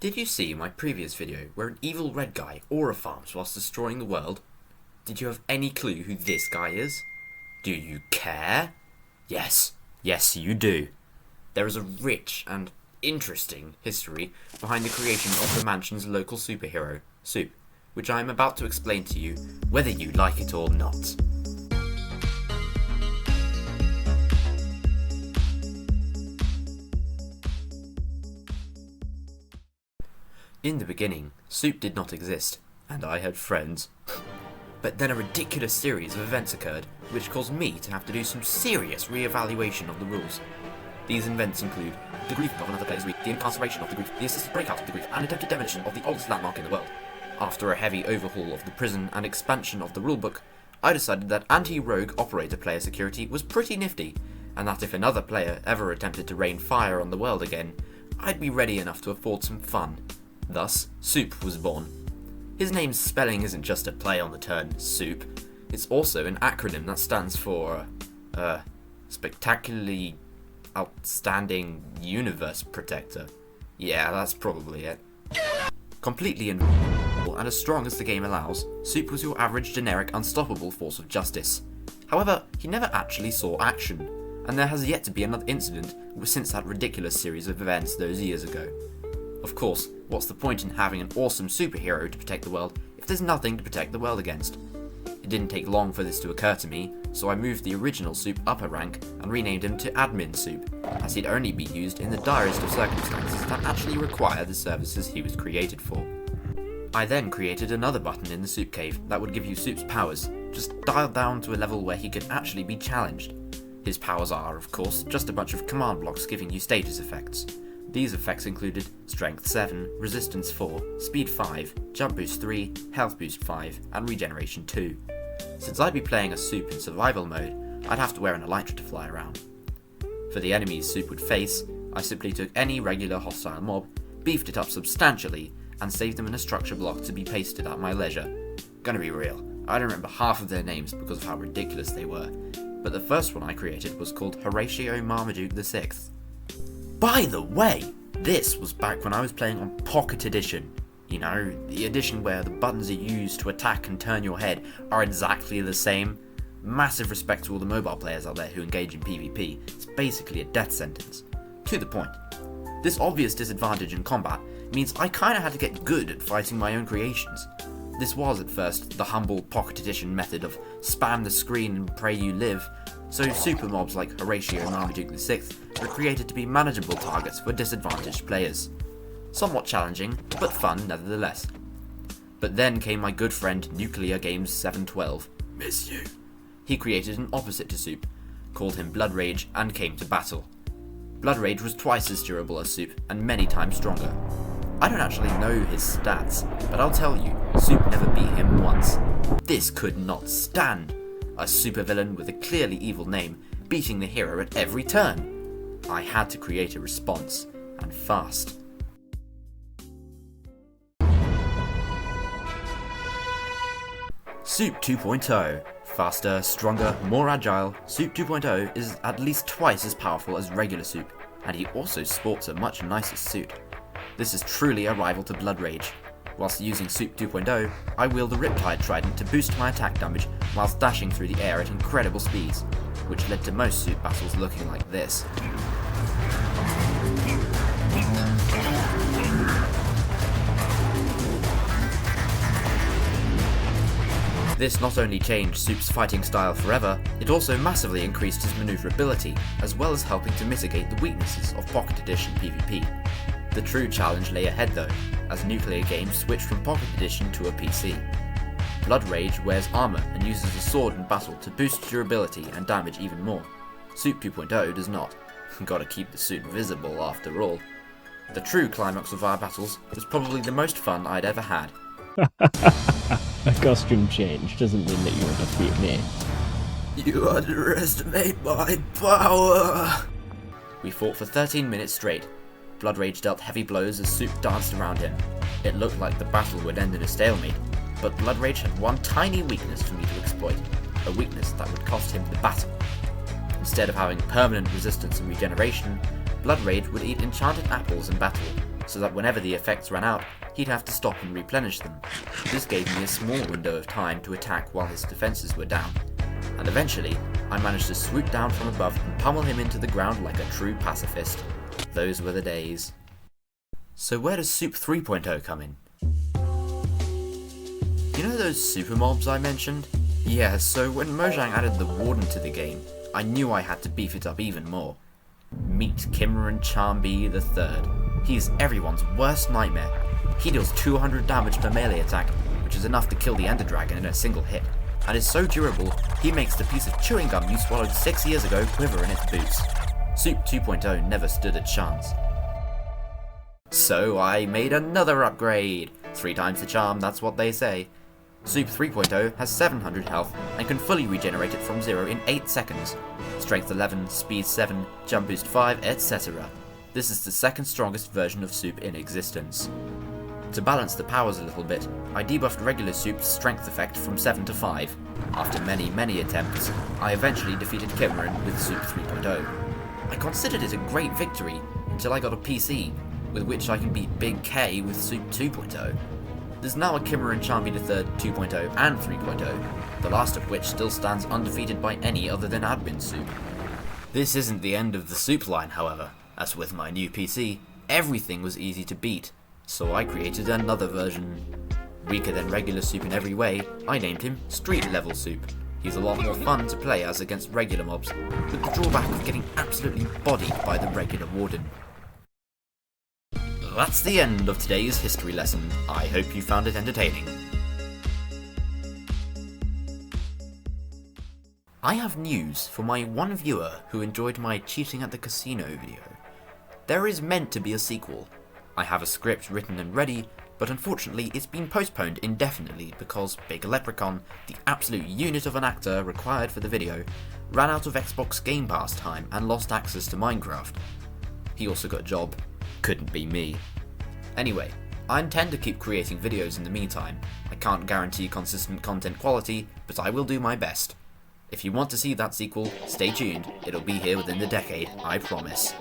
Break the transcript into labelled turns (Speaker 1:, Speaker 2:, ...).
Speaker 1: Did you see my previous video where an evil red guy aura farms whilst destroying the world? Did you have any clue who this guy is? Do you care? Yes, you do. There is a rich and interesting history behind the creation of the mansion's local superhero, Supe, which I am about to explain to you, whether you like it or not. In the beginning, Supe did not exist, and I had friends. But then a ridiculous series of events occurred, which caused me to have to do some serious re-evaluation of the rules. These events include the grief of another player's grief, the incarceration of the grief, the assisted breakout of the grief, and attempted demolition of the oldest landmark in the world. After a heavy overhaul of the prison and expansion of the rulebook, I decided that anti-rogue operator player security was pretty nifty, and that if another player ever attempted to rain fire on the world again, I'd be ready enough to afford some fun. Thus, Supe was born. His name's spelling isn't just a play on the term soup, it's also an acronym that stands for, Spectacularly Outstanding Universe Protector. Yeah, that's probably it. Completely invulnerable and as strong as the game allows, Supe was your average generic unstoppable force of justice. However, he never actually saw action, and there has yet to be another incident since that ridiculous series of events those years ago. Of course, what's the point in having an awesome superhero to protect the world if there's nothing to protect the world against? It didn't take long for this to occur to me, so I moved the original Supe up a rank and renamed him to Admin Supe, as he'd only be used in the direst of circumstances that actually require the services he was created for. I then created another button in the Supe cave that would give you Supe's powers, just dialed down to a level where he could actually be challenged. His powers are, of course, just a bunch of command blocks giving you status effects. These effects included Strength 7, Resistance 4, Speed 5, Jump Boost 3, Health Boost 5, and Regeneration 2. Since I'd be playing a Supe in survival mode, I'd have to wear an elytra to fly around. For the enemies Supe would face, I simply took any regular hostile mob, beefed it up substantially, and saved them in a structure block to be pasted at my leisure. Gonna be real, I don't remember half of their names because of how ridiculous they were, but the first one I created was called Horatio Marmaduke VI. By the way, this was back when I was playing on Pocket Edition. You know, the edition where the buttons you use to attack and turn your head are exactly the same. Massive respect to all the mobile players out there who engage in PvP, it's basically a death sentence. To the point. This obvious disadvantage in combat means I kinda had to get good at fighting my own creations. This was at first the humble Pocket Edition method of spam the screen and pray you live, so super mobs like Horatio Marmaduke VI were created to be manageable targets for disadvantaged players. Somewhat challenging, but fun nevertheless. But then came my good friend Nuclear Games 712. Miss you. He created an opposite to Supe, called him Blood Rage, and came to battle. Blood Rage was twice as durable as Supe, and many times stronger. I don't actually know his stats, but I'll tell you, Supe never beat him once. This could not stand. A supervillain with a clearly evil name, beating the hero at every turn. I had to create a response, and fast. Supe 2.0. Faster, stronger, more agile, Supe 2.0 is at least twice as powerful as regular Supe, and he also sports a much nicer suit. This is truly a rival to Blood Rage. Whilst using Supe 2.0, I wield the Riptide Trident to boost my attack damage whilst dashing through the air at incredible speeds, which led to most Supe battles looking like this. This not only changed Supe's fighting style forever, it also massively increased his maneuverability, as well as helping to mitigate the weaknesses of Pocket Edition PvP. The true challenge lay ahead though, as Nuclear Games switched from Pocket Edition to a PC. Blood Rage wears armor and uses a sword in battle to boost durability and damage even more. Supe 2.0 does not. Gotta keep the suit visible after all. The true climax of our battles was probably the most fun I'd ever had.
Speaker 2: A costume change doesn't mean that you will defeat me.
Speaker 1: You underestimate my power! We fought for 13 minutes straight. Blood Rage dealt heavy blows as Supe danced around him. It looked like the battle would end in a stalemate, but Blood Rage had one tiny weakness for me to exploit, a weakness that would cost him the battle. Instead of having permanent resistance and regeneration, Blood Rage would eat enchanted apples in battle, so that whenever the effects ran out, he'd have to stop and replenish them. This gave me a small window of time to attack while his defenses were down, and eventually, I managed to swoop down from above and pummel him into the ground like a true pacifist. Those were the days. So where does Soup 3.0 come in? You know those super mobs I mentioned? Yeah, so when Mojang added the Warden to the game, I knew I had to beef it up even more. Meet Kimmerin Charmby III. He is everyone's worst nightmare. He deals 200 damage per melee attack, which is enough to kill the Ender Dragon in a single hit, and is so durable, he makes the piece of chewing gum you swallowed 6 years ago quiver in its boots. Soup 2.0 never stood a chance. So I made another upgrade! 3 times the charm, that's what they say. Soup 3.0 has 700 health and can fully regenerate it from 0 in 8 seconds. Strength 11, speed 7, jump boost 5, etc. This is the second strongest version of Soup in existence. To balance the powers a little bit, I debuffed regular Soup's strength effect from 7 to 5. After many attempts, I eventually defeated Kimmerin with Soup 3.0. I considered it a great victory until I got a PC, with which I can beat Big K with Soup 2.0. There's now a Kimmerin Charmby III 2.0 and 3.0, the last of which still stands undefeated by any other than Admin Soup. This isn't the end of the Soup line, however, as with my new PC, everything was easy to beat, so I created another version. Weaker than regular Soup in every way, I named him Street Level Soup. He's a lot more fun to play as against regular mobs, with the drawback of getting absolutely bodied by the regular Warden. That's the end of today's history lesson. I hope you found it entertaining. I have news for my one viewer who enjoyed my cheating at the casino video. There is meant to be a sequel. I have a script written and ready, but unfortunately it's been postponed indefinitely because Big Leprechaun, the absolute unit of an actor required for the video, ran out of Xbox Game Pass time and lost access to Minecraft. He also got a job. Couldn't be me. Anyway, I intend to keep creating videos in the meantime. I can't guarantee consistent content quality, but I will do my best. If you want to see that sequel, stay tuned. It'll be here within the decade, I promise.